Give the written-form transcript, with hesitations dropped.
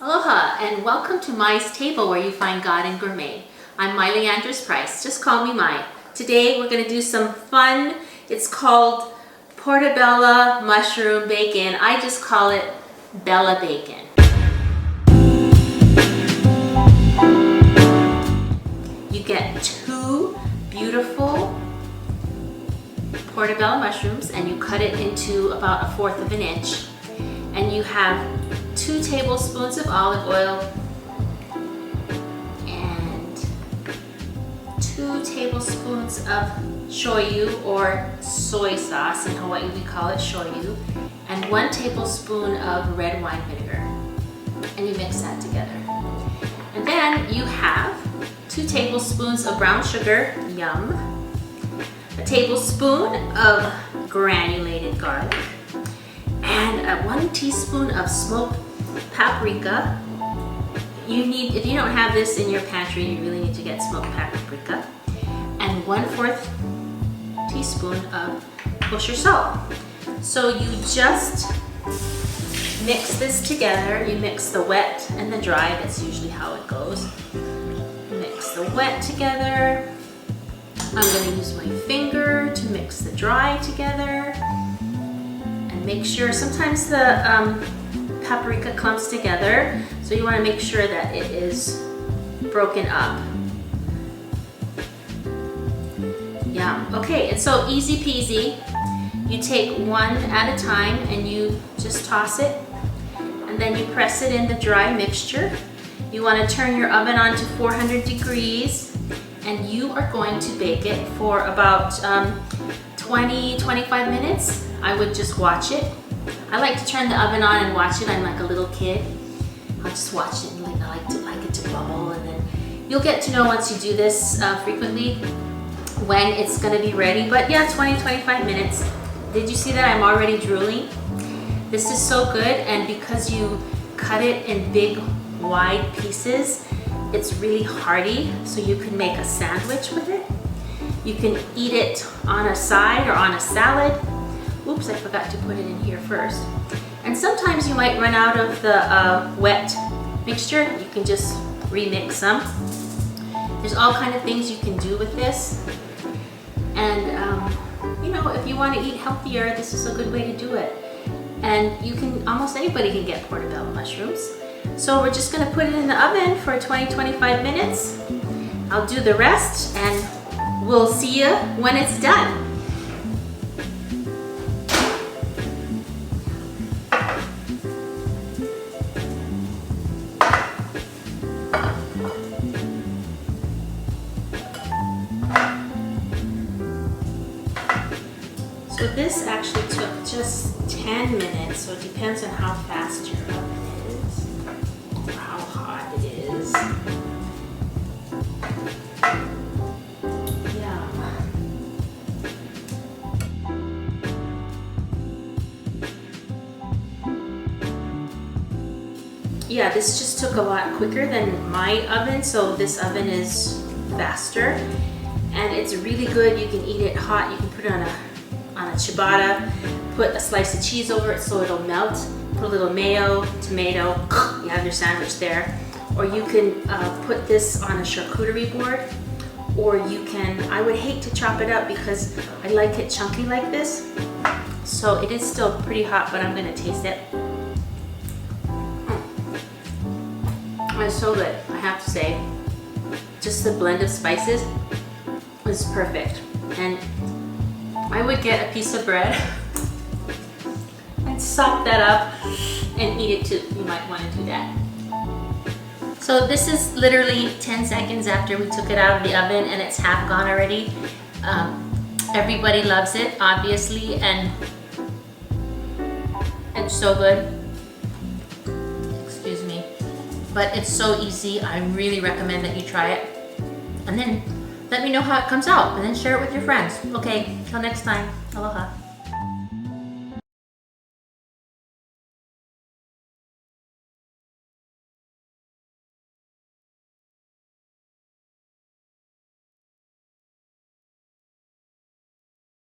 Aloha and welcome to Mai's Table, where you find God in gourmet. I'm Miley Andrus-Price, just call me Mai. Today we're going to do some fun, it's called Portabella mushroom bacon. I just call it Bella bacon. You get 2 beautiful Portabella mushrooms and you cut it into about 1/4 of an inch. And you have 2 tablespoons of olive oil and 2 tablespoons of shoyu or soy sauce. In Hawaii we call it shoyu, and 1 tablespoon of red wine vinegar, and you mix that together. And then you have 2 tablespoons of brown sugar, yum, a tablespoon of granulated garlic, and 1 teaspoon of smoked paprika. If you don't have this in your pantry, you really need to get smoked paprika, and 1/4 teaspoon of kosher salt. So you just mix this together. You mix the wet and the dry. That's usually how it goes. Mix the wet together. I'm going to use my finger to mix the dry together. Make sure, sometimes the paprika clumps together, so you want to make sure that it is broken up. Yeah, okay, it's so easy peasy. You take one at a time and you just toss it, and then you press it in the dry mixture. You want to turn your oven on to 400 degrees, and you are going to bake it for about 20-25 minutes. I would just watch it. I like to turn the oven on and watch it. I'm like a little kid. I'll just watch it and I like it to bubble, and then you'll get to know once you do this frequently when it's gonna be ready. But yeah, 20-25 minutes. Did you see that I'm already drooling? This is so good, and because you cut it in big, wide pieces, it's really hearty, so you can make a sandwich with it. You can eat it on a side or on a salad. Oops, I forgot to put it in here first. And sometimes you might run out of the wet mixture. You can just remix some. There's all kinds of things you can do with this. And you know, if you want to eat healthier, this is a good way to do it. And you can, almost anybody can get portobello mushrooms. So we're just going to put it in the oven for 20-25 minutes. I'll do the rest and we'll see you when it's done. So this actually took just 10 minutes, so it depends on how fast your oven is, or how hot it is. Yeah, this just took a lot quicker than my oven, so this oven is faster, and it's really good. You can eat it hot. You can put it on a ciabatta, put a slice of cheese over it so it'll melt, put a little mayo, tomato, you have your sandwich there. Or you can put this on a charcuterie board, or you can, I would hate to chop it up because I like it chunky like this. So it is still pretty hot, but I'm gonna taste it. It's so good, I have to say. Just the blend of spices is perfect. And I would get a piece of bread and sop that up and eat it too. You might want to do that. So this is literally 10 seconds after we took it out of the oven, and it's half gone already. Everybody loves it, obviously, and it's so good. Excuse me. But it's so easy. I really recommend that you try it. And then let me know how it comes out, and then share it with your friends. Okay, till next time. Aloha.